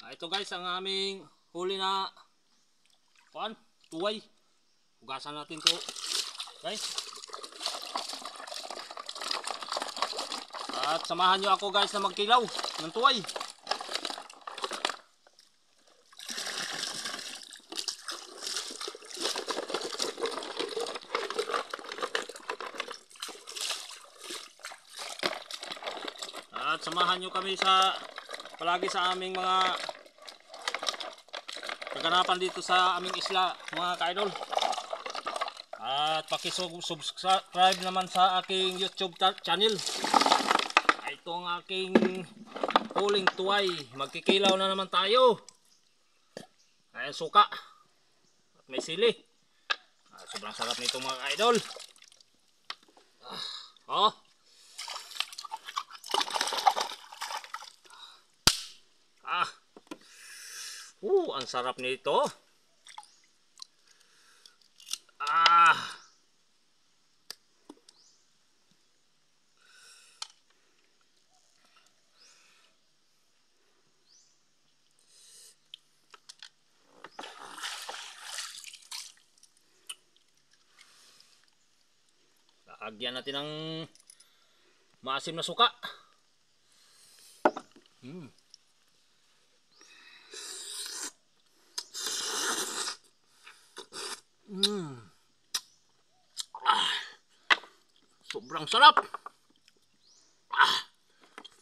Ito guys ang aming huli na tuway. Hugasan natin to guys. At samahan nyo ako guys na magkilaw ng tuway. At samahan nyo kami palagi sa aming mga kaganapan dito sa aming isla mga ka-idol. At paki-subscribe naman sa aking YouTube channel. Ito ang aking huling tuway. Magkikilaw na naman tayo. Ayan suka. At may sili. Sobrang sarap nito mga ka-idol. Ang sarap nito. Lagyan natin ng maasim na suka. Sobrang sarap.